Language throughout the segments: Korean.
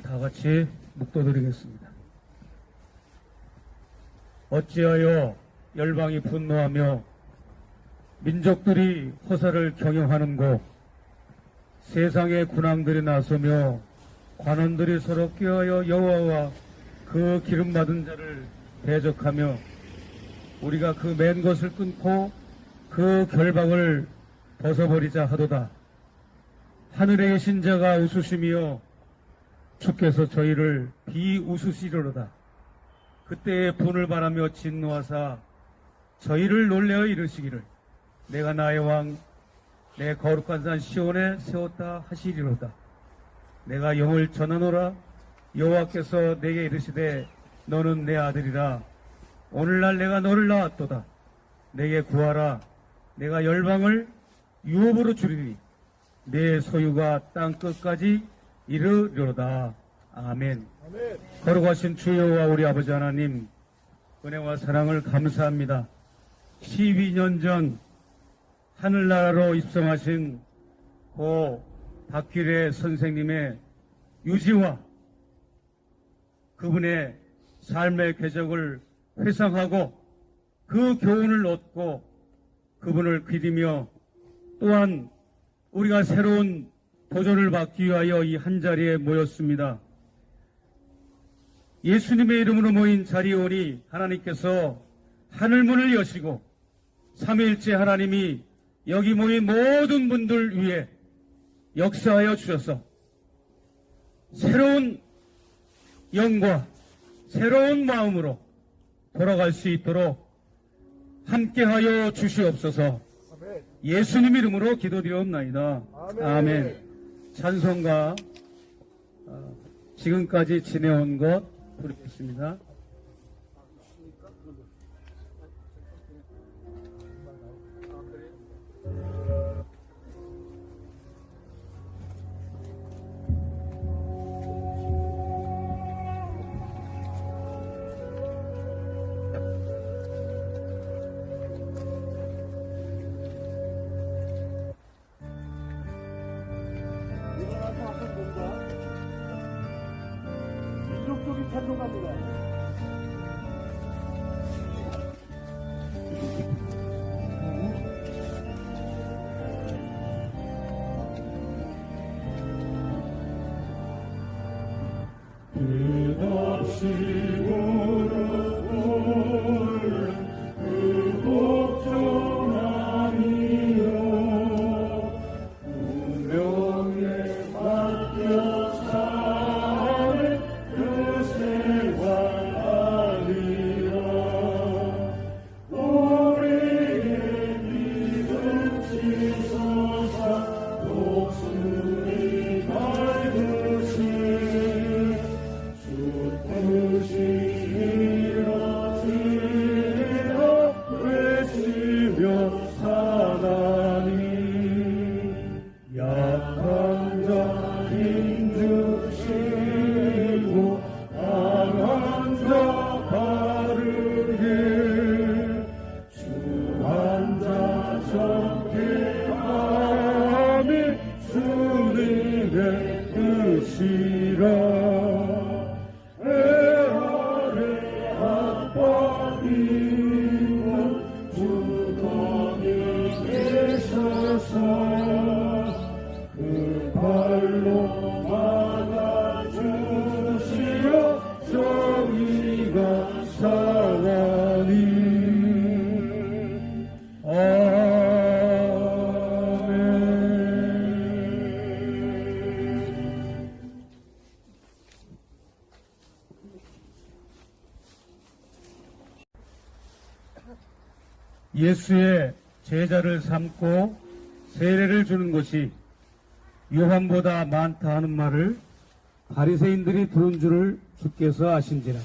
다 같이 묵도드리겠습니다. 어찌하여 열방이 분노하며 민족들이 허사를 경영하는고, 세상의 군왕들이 나서며 관원들이 서로 꾀하여 여호와와 그 기름 받은 자를 대적하며 우리가 그 맨 것을 끊고 그 결박을 벗어버리자 하도다. 하늘에 계신 자가 웃으시며 주께서 저희를 비웃으시리로다. 그때에 분을 바라며 진노하사 저희를 놀래어 이르시기를 내가 나의 왕 내 거룩한 산 시온에 세웠다 하시리로다. 내가 영을 전하노라. 여호와께서 내게 이르시되 너는 내 아들이라. 오늘날 내가 너를 낳았도다. 내게 구하라. 내가 열방을 유업으로 주리니 내 소유가 땅 끝까지 이르리로다. 아멘. 아멘. 거룩하신 주 여호와 우리 아버지 하나님, 은혜와 사랑을 감사합니다. 12년 전 하늘나라로 입성하신 고 박길애 선생님의 유지와 그분의 삶의 궤적을 회상하고 그 교훈을 얻고 그분을 기리며 또한 우리가 새로운 도전을 받기 위하여 이 한자리에 모였습니다. 예수님의 이름으로 모인 자리에 오니 하나님께서 하늘문을 여시고 삼위일체 하나님이 여기 모인 모든 분들 위해 역사하여 주셔서 새로운 영과 새로운 마음으로 돌아갈 수 있도록 함께하여 주시옵소서. 아멘. 예수님 이름으로 기도드리옵나이다. 아멘. 아멘. 찬송가 지금까지 지내온 것 부르겠습니다. 일어나서 한번 본다. 민족적인 찬송가입니다. 끝없이 오르고 그 복종함이요 운명에 맡겨 사는 그 생활 아니라 우리의 믿음 지소사 목숨이 밝으시 뜻이 이뤄지리라 외치며 사나니 약한 자 힘주시고 강한 자 바르게 주한 자 적게 함이 주님의 뜻이라. 그 발로 막아주시어 정의가 상하니 아멘. 예수의 제자를 삼고 세례를 주는 것이 요한보다 많다 하는 말을 바리새인들이 들은 줄을 주께서 아신지라.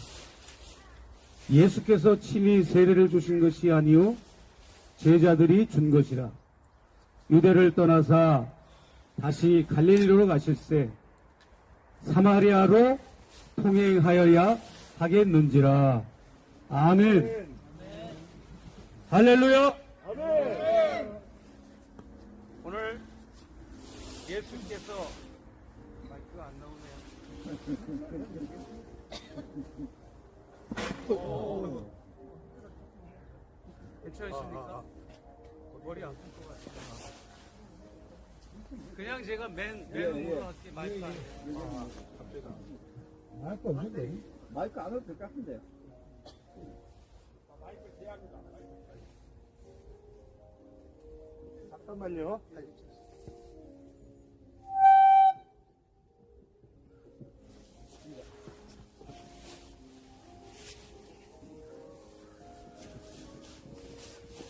예수께서 친히 세례를 주신 것이 아니요 제자들이 준 것이라. 유대를 떠나사 다시 갈릴리로 가실새 사마리아로 통행하여야 하겠는지라. 아멘. 할렐루야. 아멘. 오늘 예수께서 마이크가 안 나오네요. 괜찮으십니까? 머리 아픈 것 같아요. 그냥 제가 맨 으로 할게 마이크 안 마이크 없는데? 마이크 안 해도 될 것 같은데요. 잠깐만요.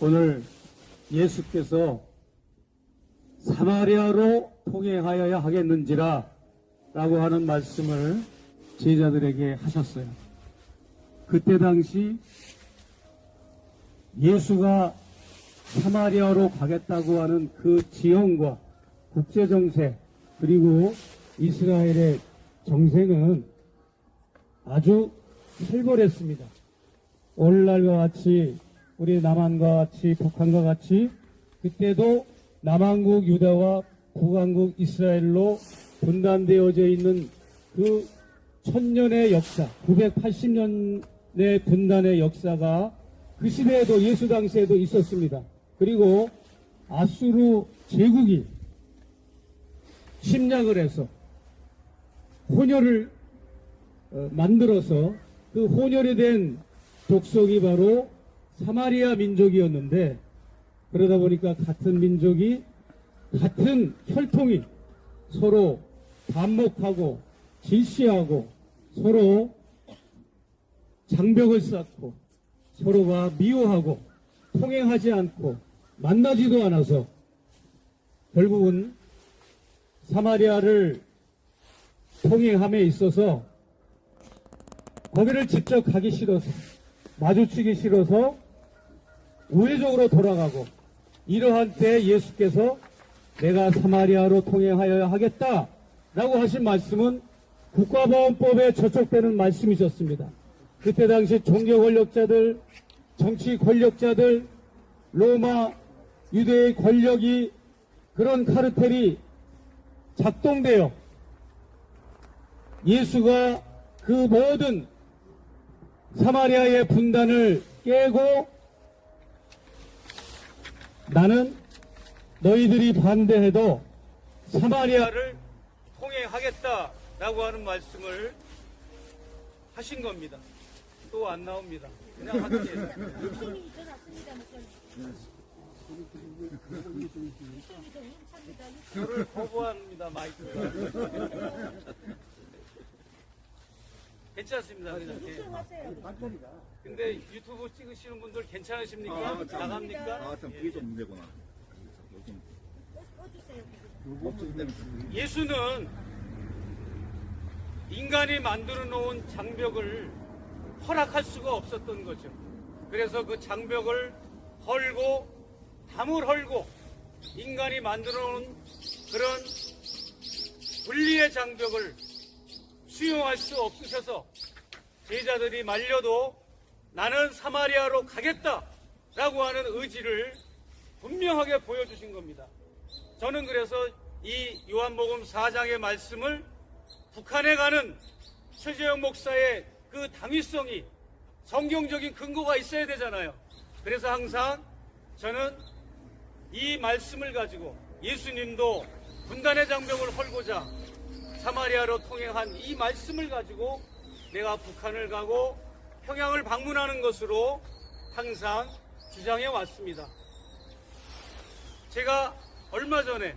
오늘 예수께서 사마리아로 통행하여야 하겠는지라 라고 하는 말씀을 제자들에게 하셨어요. 그때 당시 예수가 사마리아로 가겠다고 하는 그 지형과 국제정세 그리고 이스라엘의 정세는 아주 살벌했습니다. 오늘날과 같이 우리 남한과 같이 북한과 같이 그때도 남한국 유다와 북한국 이스라엘로 분단되어져 있는 그 천년의 역사, 980년의 분단의 역사가 그 시대에도 예수 당시에도 있었습니다. 그리고 아수르 제국이 침략을 해서 혼혈을 만들어서 그 혼혈이 된 족속이 바로 사마리아 민족이었는데 그러다 보니까 같은 민족이 같은 혈통이 서로 반목하고 질시하고 서로 장벽을 쌓고 서로가 미워하고 통행하지 않고 만나지도 않아서 결국은 사마리아를 통행함에 있어서 거기를 직접 가기 싫어서 마주치기 싫어서 우회적으로 돌아가고 이러한 때 예수께서 내가 사마리아로 통행하여야 하겠다라고 하신 말씀은 국가보안법에 저촉되는 말씀이셨습니다. 그때 당시 종교 권력자들, 정치 권력자들, 로마 유대의 권력이 그런 카르텔이 작동되어 예수가 그 모든 사마리아의 분단을 깨고 나는 너희들이 반대해도 사마리아를 통행하겠다라고 하는 말씀을 하신 겁니다. 또 안 나옵니다. 그냥 하게 해서. 저를 거부합니다, 마이크가. 괜찮습니다. 그냥. 근데 유튜브 찍으시는 분들 괜찮으십니까? 나갑니까? 참 그게 좀 문제구나. 예수는 인간이 만들어 놓은 장벽을 허락할 수가 없었던 거죠. 그래서 그 장벽을 헐고 담을 헐고 인간이 만들어 놓은 그런 분리의 장벽을 수용할 수 없으셔서 제자들이 말려도 나는 사마리아로 가겠다라고 하는 의지를 분명하게 보여주신 겁니다. 저는 그래서 이 요한복음 4장의 말씀을 북한에 가는 최재형 목사의 그 당위성이 성경적인 근거가 있어야 되잖아요. 그래서 항상 저는 이 말씀을 가지고 예수님도 분단의 장벽을 헐고자 사마리아로 통행한 이 말씀을 가지고 내가 북한을 가고 평양을 방문하는 것으로 항상 주장해 왔습니다. 제가 얼마 전에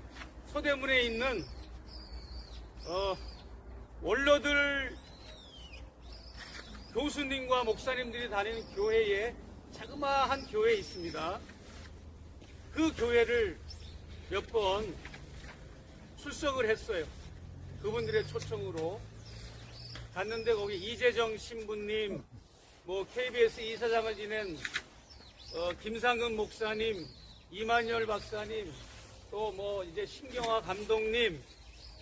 서대문에 있는 원로들 교수님과 목사님들이 다니는 교회에 자그마한 교회에 있습니다. 그 교회를 몇 번 출석을 했어요. 그분들의 초청으로 갔는데 거기 이재정 신부님, 뭐 KBS 이사장을 지낸 김상근 목사님, 이만열 박사님, 또 뭐 이제 신경화 감독님,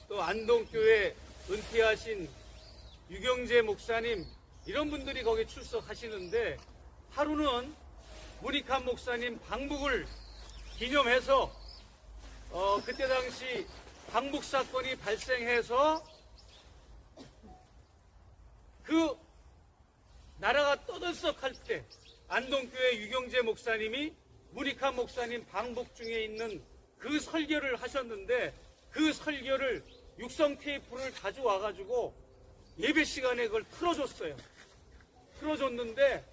또 안동교회 은퇴하신 유경재 목사님, 이런 분들이 거기 출석하시는데 하루는 문익환 목사님 방북을 기념해서 그때 당시 방북 사건이 발생해서 그 나라가 떠들썩할 때 안동교회 유경재 목사님이 문익환 목사님 방북 중에 있는 그 설교를 하셨는데 그 설교를 육성 테이프를 가져와가지고 예배 시간에 그걸 틀어줬어요. 틀어줬는데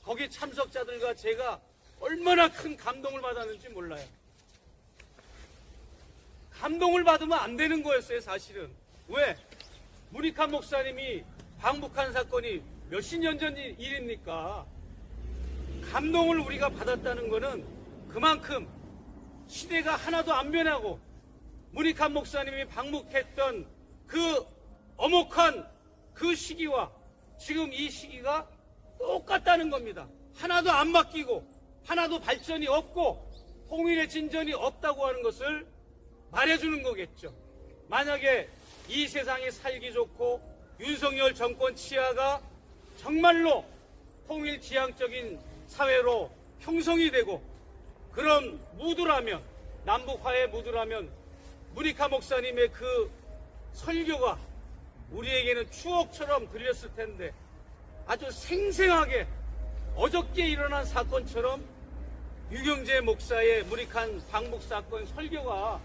거기 참석자들과 제가 얼마나 큰 감동을 받았는지 몰라요. 감동을 받으면 안 되는 거였어요, 사실은. 왜? 문익환 목사님이 방북한 사건이 몇십 년 전 일입니까? 감동을 우리가 받았다는 것은 그만큼 시대가 하나도 안 변하고 문익환 목사님이 방북했던 그 엄혹한 그 시기와 지금 이 시기가 똑같다는 겁니다. 하나도 안 바뀌고 하나도 발전이 없고 통일의 진전이 없다고 하는 것을 말해주는 거겠죠. 만약에 이 세상이 살기 좋고 윤석열 정권 치하가 정말로 통일지향적인 사회로 형성이 되고 그런 무드라면, 남북화의 무드라면 문익환 목사님의 그 설교가 우리에게는 추억처럼 들렸을 텐데 아주 생생하게 어저께 일어난 사건처럼 유경재 목사의 문익환 방북 사건 설교가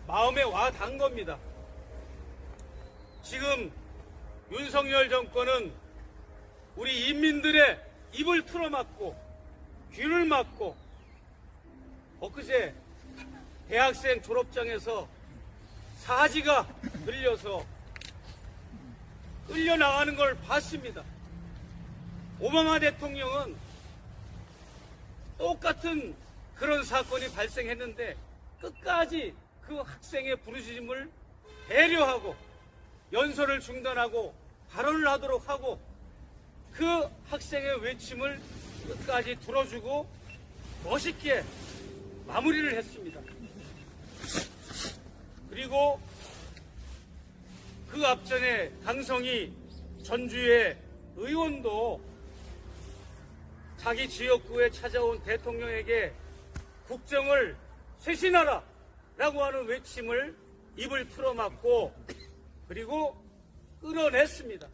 마음에 와 닿은 겁니다. 지금 윤석열 정권은 우리 인민들의 입을 틀어막고 귀를 막고 엊그제 대학생 졸업장에서 사지가 들려서 끌려나가는 걸 봤습니다. 오바마 대통령은 똑같은 그런 사건이 발생했는데 끝까지 그 학생의 부르짖음을 배려하고 연설을 중단하고 발언을 하도록 하고 그 학생의 외침을 끝까지 들어주고 멋있게 마무리를 했습니다. 그리고 그 앞전에 강성희 전주의 의원도 자기 지역구에 찾아온 대통령에게 국정을 쇄신하라 라고 하는 외침을 입을 틀어막고 그리고 끌어냈습니다.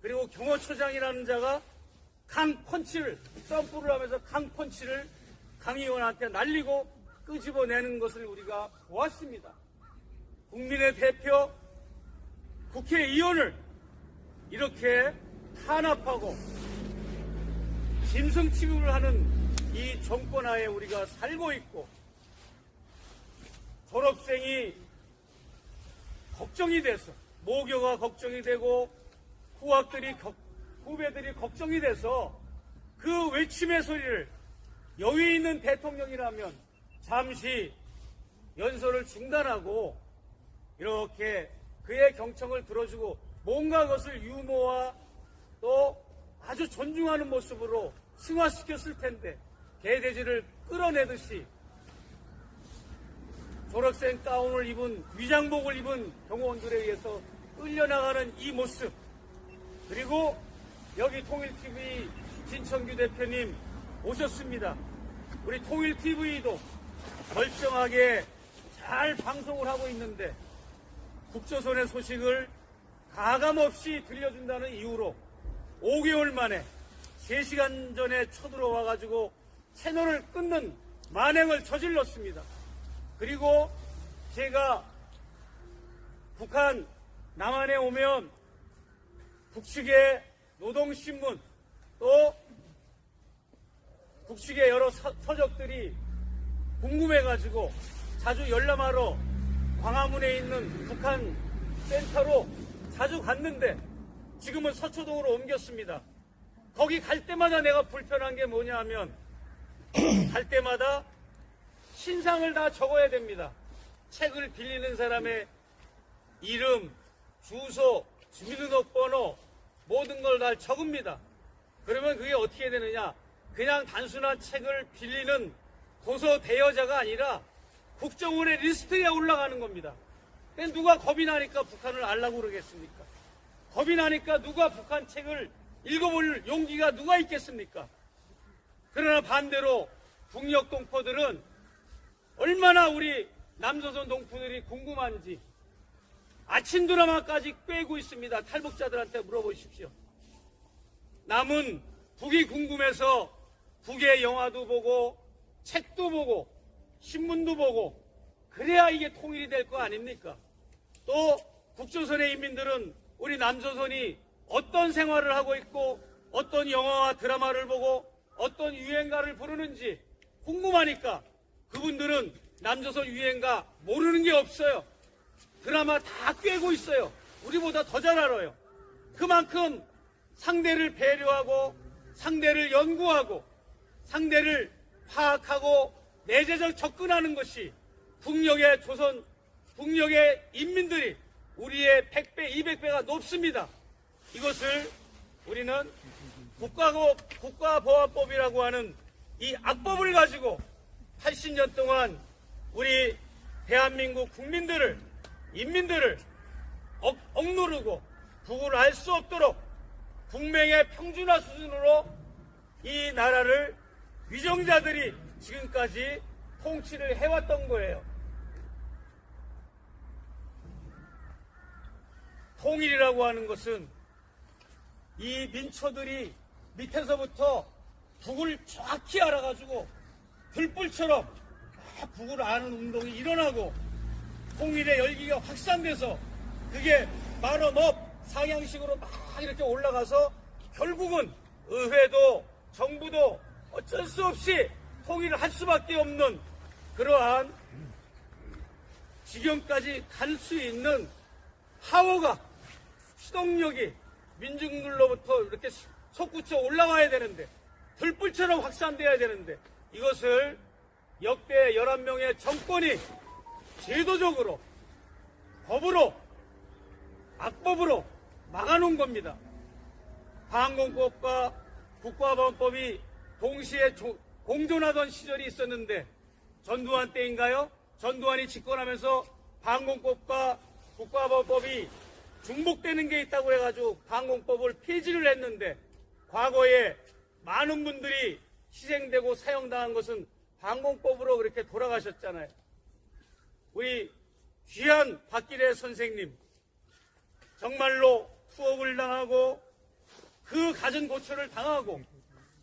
그리고 경호처장이라는 자가 강펀치를 점프를 하면서 강펀치를 강 의원한테 날리고 끄집어내는 것을 우리가 보았습니다. 국민의 대표 국회의원을 이렇게 탄압하고 짐승 취급을 하는 이 정권하에 우리가 살고 있고 졸업생이 걱정이 돼서 모교가 걱정이 되고 후배들이 걱정이 돼서 그 외침의 소리를 여유 있는 대통령이라면 잠시 연설을 중단하고 이렇게 그의 경청을 들어주고 뭔가 그것을 유머와 또 아주 존중하는 모습으로 승화시켰을 텐데 개돼지를 끌어내듯이 졸업생 가운을 입은 위장복을 입은 경호원들에 의해서 끌려나가는 이 모습 그리고 여기 통일TV 진청규 대표님 오셨습니다. 우리 통일TV도 멀쩡하게 잘 방송을 하고 있는데 국조선의 소식을 가감없이 들려준다는 이유로 5개월 만에 3시간 전에 쳐들어와가지고 채널을 끊는 만행을 저질렀습니다. 그리고 제가 북한 남한에 오면 북측의 노동신문 또 북측의 여러 서적들이 궁금해가지고 자주 열람하러 광화문에 있는 북한 센터로 자주 갔는데 지금은 서초동으로 옮겼습니다. 거기 갈 때마다 내가 불편한 게 뭐냐 하면 갈 때마다 신상을 다 적어야 됩니다. 책을 빌리는 사람의 이름, 주소, 주민등록번호 모든 걸 다 적습니다. 그러면 그게 어떻게 되느냐? 그냥 단순한 책을 빌리는 도서 대여자가 아니라 국정원의 리스트에 올라가는 겁니다. 누가 겁이 나니까 북한을 알라고 그러겠습니까? 겁이 나니까 누가 북한 책을 읽어볼 용기가 누가 있겠습니까? 그러나 반대로 북녘 동포들은 얼마나 우리 남조선 동포들이 궁금한지 아침 드라마까지 꿰고 있습니다. 탈북자들한테 물어보십시오. 남은 북이 궁금해서 북의 영화도 보고 책도 보고 신문도 보고 그래야 이게 통일이 될 거 아닙니까? 또 북조선의 인민들은 우리 남조선이 어떤 생활을 하고 있고 어떤 영화와 드라마를 보고 어떤 유행가를 부르는지 궁금하니까 그분들은 남조선 유행가 모르는 게 없어요. 드라마 다 꿰고 있어요. 우리보다 더 잘 알아요. 그만큼 상대를 배려하고 상대를 연구하고 상대를 파악하고 내재적 접근하는 것이 북녘의 조선, 북녘의 인민들이 우리의 100배, 200배가 높습니다. 이것을 우리는 국가보안법이라고 하는 이 악법을 가지고 80년 동안 우리 대한민국 국민들을, 인민들을 억누르고 북을 알 수 없도록 국맹의 평준화 수준으로 이 나라를 위정자들이 지금까지 통치를 해왔던 거예요. 통일이라고 하는 것은 이 민초들이 밑에서부터 북을 정확히 알아가지고 들불처럼 북을 아는 운동이 일어나고 통일의 열기가 확산돼서 그게 말어먹 상향식으로 막 이렇게 올라가서 결국은 의회도 정부도 어쩔 수 없이 통일을 할 수밖에 없는 그러한 지경까지 갈 수 있는 파워가 추동력이 민중들로부터 이렇게 솟구쳐 올라와야 되는데 들불처럼 확산돼야 되는데 이것을 역대 11명의 정권이 제도적으로 법으로 악법으로 막아놓은 겁니다. 방공법과 국가보안법이 동시에 공존하던 시절이 있었는데 전두환 때인가요? 전두환이 집권하면서 방공법과 국가보안법이 중복되는 게 있다고 해가지고 방공법을 폐지를 했는데 과거에 많은 분들이 희생되고 사형당한 것은 방공법으로 그렇게 돌아가셨잖아요. 우리 귀한 박기래 선생님 정말로 투옥을 당하고 그 갖은 고초를 당하고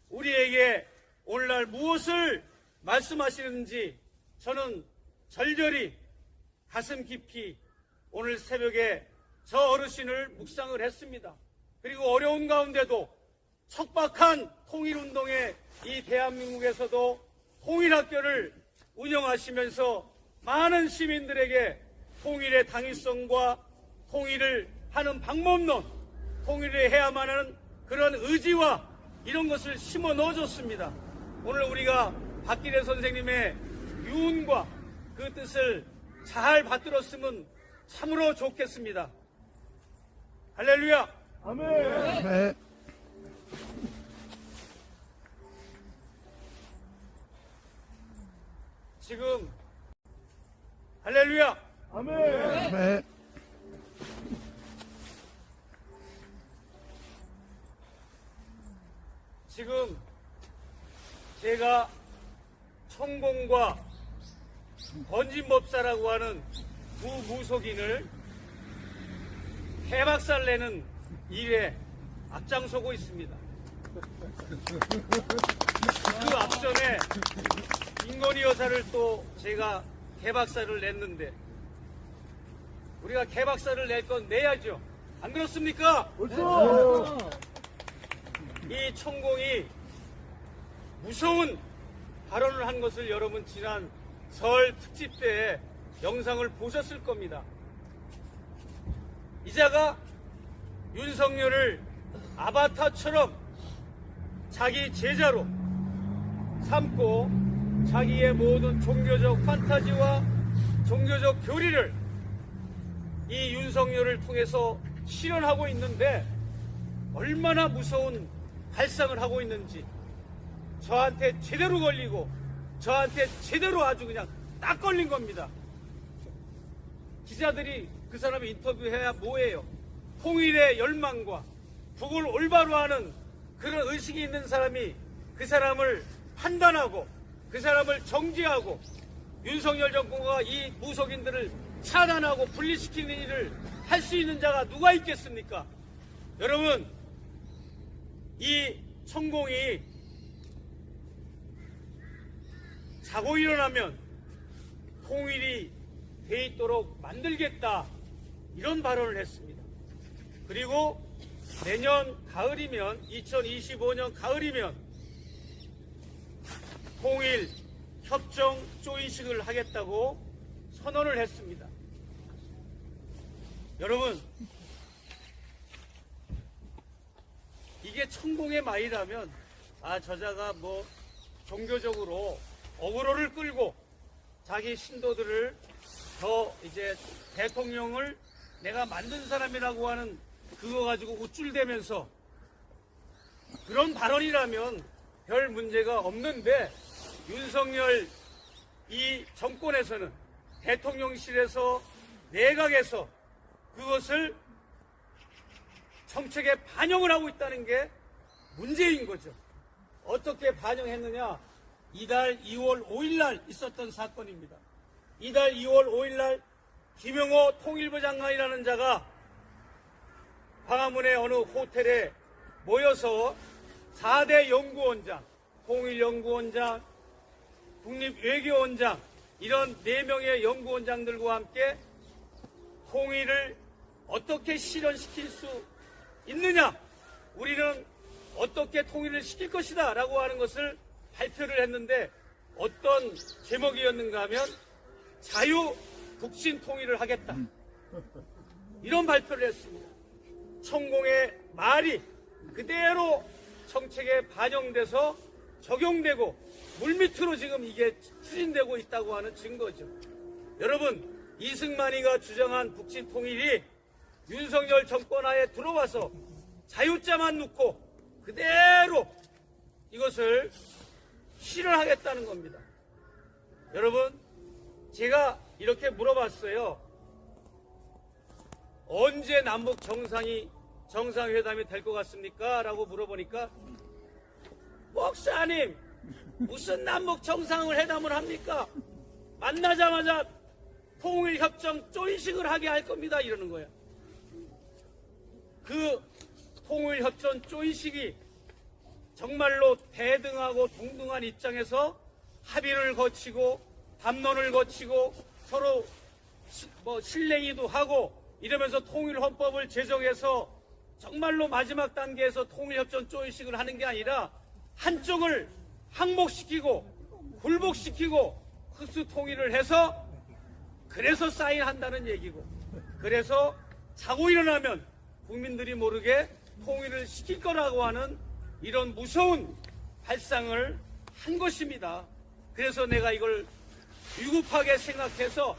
우리에게 오늘날 무엇을 말씀하시는지 저는 절절히 가슴 깊이 오늘 새벽에 저 어르신을 묵상을 했습니다. 그리고 어려운 가운데도 척박한 통일운동에 이 대한민국에서도 통일학교를 운영하시면서 많은 시민들에게 통일의 당위성과 통일을 하는 방법론, 통일을 해야만 하는 그런 의지와 이런 것을 심어 넣어줬습니다. 오늘 우리가 박기래 선생님의 유언과 그 뜻을 잘 받들었으면 참으로 좋겠습니다. 할렐루야! 아멘. 네. 지금 할렐루야! 아멘. 네. 지금 제가 천공과 건진법사라고 하는 두 무속인을 해박살 내는 일에 앞장서고 있습니다. 그 앞전에 김건희 여사를 또 제가 개박살을 냈는데 우리가 개박살을 낼 건 내야죠. 안 그렇습니까? 옳죠. 이 천공이 무서운 발언을 한 것을 여러분 지난 설 특집 때 영상을 보셨을 겁니다. 이자가 윤석열을 아바타처럼 자기 제자로 삼고 자기의 모든 종교적 판타지와 종교적 교리를 이 윤석열을 통해서 실현하고 있는데 얼마나 무서운 발상을 하고 있는지 저한테 제대로 걸리고 저한테 제대로 아주 그냥 딱 걸린 겁니다. 기자들이 그 사람을 인터뷰해야 뭐예요? 통일의 열망과 북을 올바로 하는 그런 의식이 있는 사람이 그 사람을 판단하고 그 사람을 정지하고 윤석열 정권과 이 무속인들을 차단하고 분리시키는 일을 할 수 있는 자가 누가 있겠습니까? 여러분, 이 천공이 자고 일어나면 통일이 돼 있도록 만들겠다, 이런 발언을 했습니다. 그리고 내년 가을이면, 2025년 가을이면 통일 협정 조인식을 하겠다고 선언을 했습니다. 여러분, 이게 천공의 말이라면, 저자가 뭐 종교적으로 어그로를 끌고 자기 신도들을 더 이제 대통령을 내가 만든 사람이라고 하는 그거 가지고 우쭐대면서 그런 발언이라면 별 문제가 없는데, 윤석열 이 정권에서는 대통령실에서, 내각에서 그것을 정책에 반영을 하고 있다는 게 문제인 거죠. 어떻게 반영했느냐? 이달 2월 5일 날 있었던 사건입니다. 이달 2월 5일 날 김영호 통일부 장관이라는 자가 광화문의 어느 호텔에 모여서 4대 연구원장, 통일연구원장, 국립외교원장, 이런 4명의 연구원장들과 함께 통일을 어떻게 실현시킬 수 있느냐, 우리는 어떻게 통일을 시킬 것이다 라고 하는 것을 발표를 했는데, 어떤 제목이었는가 하면 자유 북신 통일을 하겠다, 이런 발표를 했습니다. 천공의 말이 그대로 정책에 반영돼서 적용되고 물밑으로 지금 이게 추진되고 있다고 하는 증거죠. 여러분, 이승만이가 주장한 북신 통일이 윤석열 정권 하에 들어와서 자유자만 놓고 그대로 이것을 실현하겠다는 겁니다. 여러분, 제가 이렇게 물어봤어요. 언제 남북 정상회담이 될 것 같습니까? 라고 물어보니까, 목사님, 무슨 남북 정상회담을 합니까? 만나자마자 통일협정 조인식을 하게 할 겁니다, 이러는 거예요. 그 통일협정 조인식이 정말로 대등하고 동등한 입장에서 합의를 거치고 담론을 거치고 서로 실랭이도 하고 이러면서 통일헌법을 제정해서 정말로 마지막 단계에서 통일협정 조인식을 하는 게 아니라 한쪽을 항복시키고 굴복시키고 흡수 통일을 해서, 그래서 사인한다는 얘기고, 그래서 자고 일어나면 국민들이 모르게 통일을 시킬 거라고 하는 이런 무서운 발상을 한 것입니다. 그래서 내가 이걸 위급하게 생각해서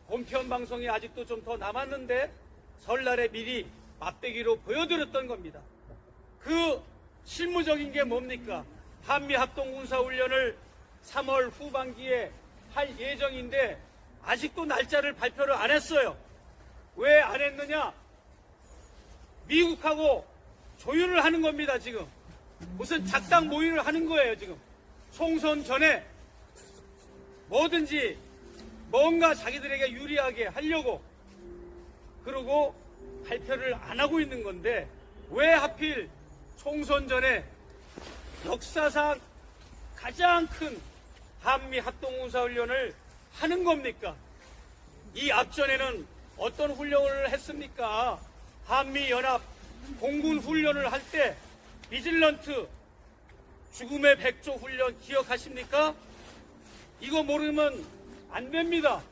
본편 방송이 아직도 좀 더 남았는데 설날에 미리 맛배기로 보여드렸던 겁니다. 그 실무적인 게 뭡니까? 한미합동군사훈련을 3월 후반기에 할 예정인데 아직도 날짜를 발표를 안 했어요. 왜 안 했느냐? 미국하고 조율을 하는 겁니다, 지금. 무슨 작당 모의를 하는 거예요, 지금. 총선 전에 뭐든지 뭔가 자기들에게 유리하게 하려고, 그러고 발표를 안 하고 있는 건데, 왜 하필 총선 전에 역사상 가장 큰 한미 합동군사훈련을 하는 겁니까? 이 앞전에는 어떤 훈련을 했습니까? 한미연합 공군훈련을 할 때 비질런트 죽음의 백조 훈련 기억하십니까? 이거 모르면 안 됩니다.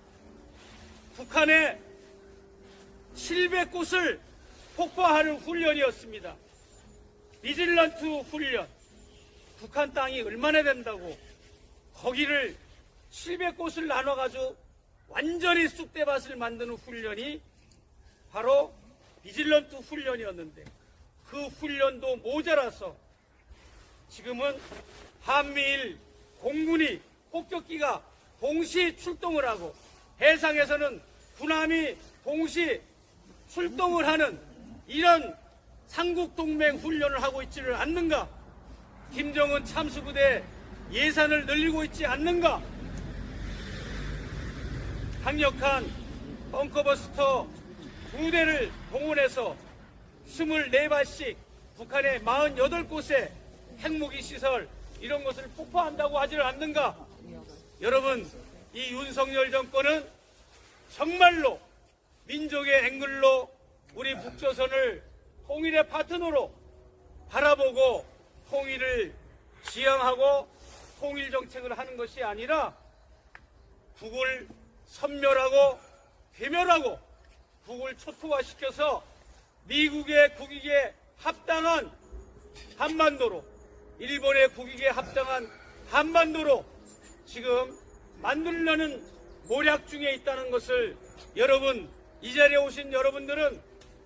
북한의 700곳을 폭파하는 훈련이었습니다. 비질런트 훈련. 북한 땅이 얼마나 된다고 거기를 700곳을 나눠가지고 완전히 쑥대밭을 만드는 훈련이 바로 비질런트 훈련이었는데, 그 훈련도 모자라서 지금은 한미일 공군이 폭격기가 동시 출동을 하고 해상에서는 군함이 동시 출동을 하는 이런 삼국동맹 훈련을 하고 있지를 않는가? 김정은 참수부대 예산을 늘리고 있지 않는가? 강력한 벙커버스터 2대를 동원해서 24발씩 북한의 48곳의 핵무기 시설 이런 것을 폭파한다고 하지를 않는가? 여러분, 이 윤석열 정권은 정말로 민족의 앵글로 우리 북조선을 통일의 파트너로 바라보고 통일을 지향하고 통일 정책을 하는 것이 아니라 북을 섬멸하고 괴멸하고 북을 초토화시켜서 미국의 국익에 합당한 한반도로, 일본의 국익에 합당한 한반도로 지금 만들려는 모략 중에 있다는 것을 여러분, 이 자리에 오신 여러분들은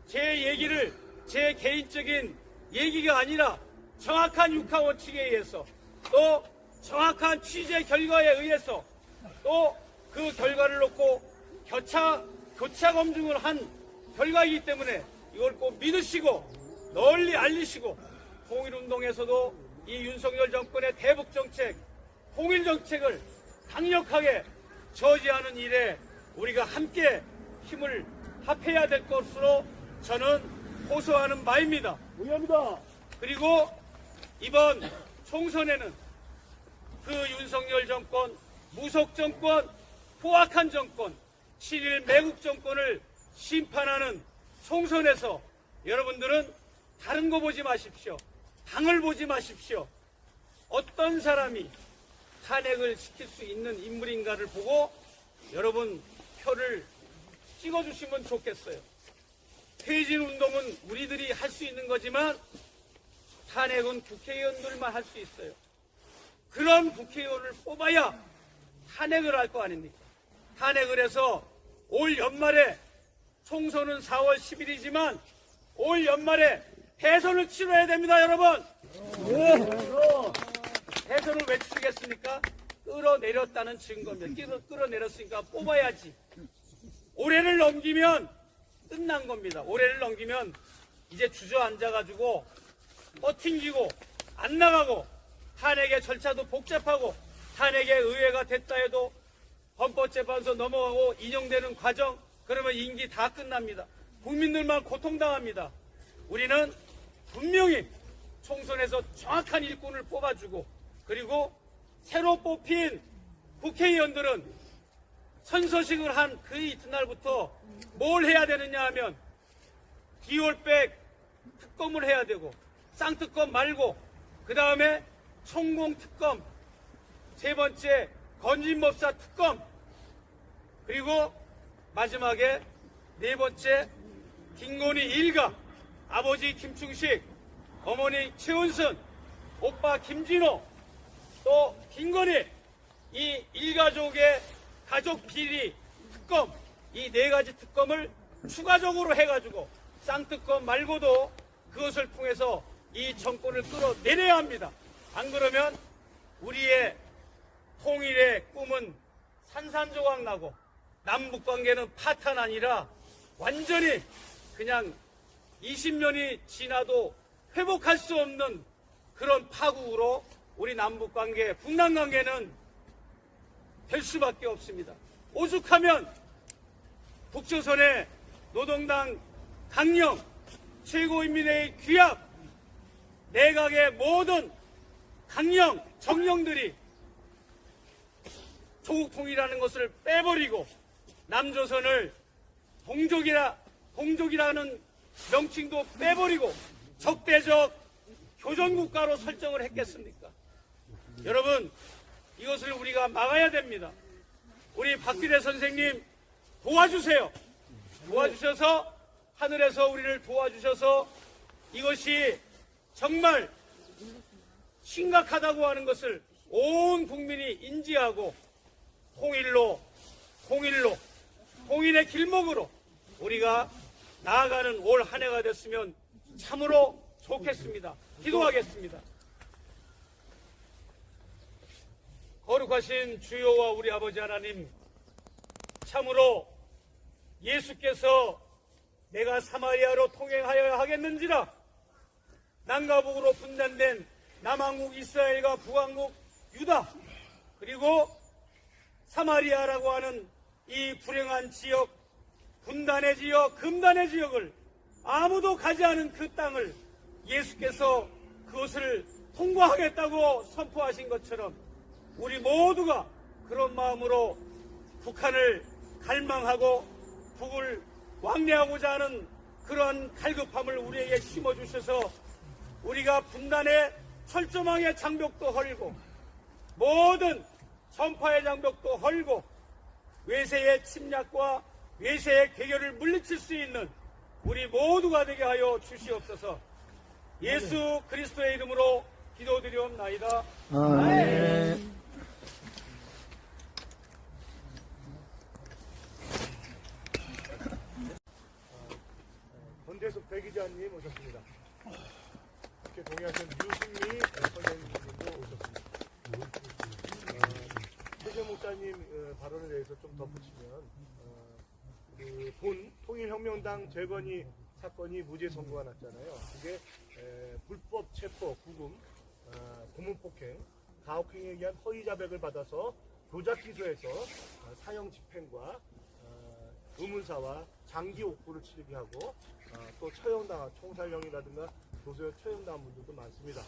제 개인적인 얘기가 아니라 정확한 육하 원칙에 의해서 또 정확한 취재 결과에 의해서 또 그 결과를 놓고 교차 검증을 한 결과이기 때문에 이걸 꼭 믿으시고 널리 알리시고 통일운동에서도 이 윤석열 정권의 대북정책, 통일정책을 강력하게 저지하는 일에 우리가 함께 힘을 합해야 될 것으로 저는 호소하는 바입니다. 동의합니다. 그리고 이번 총선에는 그 윤석열 정권, 무속 정권, 포악한 정권, 7.1 매국 정권을 심판하는 총선에서 여러분들은 다른 거 보지 마십시오. 당을 보지 마십시오. 어떤 사람이 탄핵을 시킬 수 있는 인물인가를 보고 여러분 표를 찍어주시면 좋겠어요. 퇴진 운동은 우리들이 할 수 있는 거지만 탄핵은 국회의원들만 할 수 있어요. 그런 국회의원을 뽑아야 탄핵을 할 거 아닙니까? 탄핵을 해서 올 연말에 총선은 4월 10일이지만 올 연말에 대선을 치러야 됩니다, 여러분. 대선을 왜 치르겠습니까? 끌어내렸다는 증거입니다. 끌어내렸으니까 뽑아야지. 올해를 넘기면 끝난 겁니다. 올해를 넘기면 이제 주저앉아가지고 뻗팅기고 안 나가고 탄핵의 절차도 복잡하고 탄핵의 의회가 됐다 해도 헌법재판소 넘어가고 인용되는 과정, 그러면 임기 다 끝납니다. 국민들만 고통당합니다. 우리는 분명히 총선에서 정확한 일꾼을 뽑아주고 그리고 새로 뽑힌 국회의원들은 선서식을 한 그 이튿날부터 뭘 해야 되느냐 하면 디올백 특검을 해야 되고 쌍특검 말고 그 다음에 총공특검, 세 번째 건진법사 특검, 그리고 마지막에 네 번째 김건희 일가, 아버지 김충식, 어머니 최은순, 오빠 김진호, 또 김건희, 이 일가족의 가족 비리 특검, 이 네 가지 특검을 추가적으로 해가지고 쌍특검 말고도 그것을 통해서 이 정권을 끌어내려야 합니다. 안 그러면 우리의 통일의 꿈은 산산조각 나고 남북관계는 파탄 아니라 완전히 그냥 20년이 지나도 회복할 수 없는 그런 파국으로 우리 남북관계, 북남관계는 될 수밖에 없습니다. 오죽하면 북조선의 노동당 강령, 최고인민회의 규약, 내각의 모든 강령, 정령들이 조국 통일이라는 것을 빼버리고 남조선을 동족이라는 명칭도 빼버리고 적대적 교전국가로 설정을 했겠습니까? 여러분, 이것을 우리가 막아야 됩니다. 우리 박기대 선생님 도와주세요. 도와주셔서 하늘에서 우리를 도와주셔서 이것이 정말 심각하다고 하는 것을 온 국민이 인지하고 통일의 길목으로 우리가 나아가는 올 한 해가 됐으면 참으로 좋겠습니다. 기도하겠습니다. 거룩하신 주여와 우리 아버지 하나님, 참으로 예수께서 내가 사마리아로 통행하여야 하겠는지라 남과 북으로 분단된 남왕국 이스라엘과 북왕국 유다, 그리고 사마리아라고 하는 이 불행한 지역, 분단의 지역, 금단의 지역을 아무도 가지 않은 그 땅을 예수께서 그것을 통과하겠다고 선포하신 것처럼 우리 모두가 그런 마음으로 북한을 갈망하고 북을 왕래하고자 하는 그런 갈급함을 우리에게 심어주셔서 우리가 분단의 철조망의 장벽도 헐고 모든 전파의 장벽도 헐고 외세의 침략과 외세의 괴결을 물리칠 수 있는 우리 모두가 되게 하여 주시옵소서. 예수 그리스도의 이름으로 기도드리옵나이다. 아멘. 권대숙 대기자님 오셨습니다. 이렇게 동의하신 유승미 선생님도 오셨습니다. 최재 목사님 발언에 대해서 좀 덧붙이면 본 통일혁명당 재건이 사건이 무죄 선고가 났잖아요. 그게 불법 체포, 구금, 고문폭행, 가혹행위에 의한 허위 자백을 받아서 도자기소에서 사형 집행과 의문사와 장기 옥부를 치르게 하고 또 처형당한 총살형이라든가 도서에 처형당한 분들도 많습니다.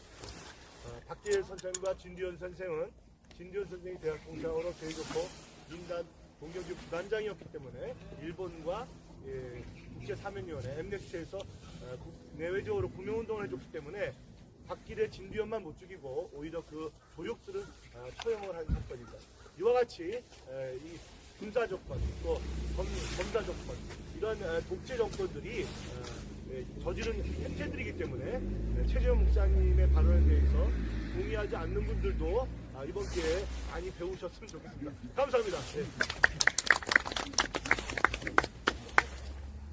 박기일 선생과 진두현 선생은 진두현 선생이 대학 동창으로 제일 좋고 민단 동경주 부단장이었기 때문에 일본과 국제사면위원회 엠네스티에서 내외적으로 구명운동을 해줬기 때문에 박기일의 진두현만 못 죽이고 오히려 그 조력들은 처형을 한 사건입니다. 이와 같이 이 군사정권 또 검사정권 이런 독재 정권들이 저지른 행태들이기 때문에 최재형 목사님의 발언에 대해서 동의하지 않는 분들도 이번 기회에 많이 배우셨으면 좋겠습니다. 감사합니다. 네.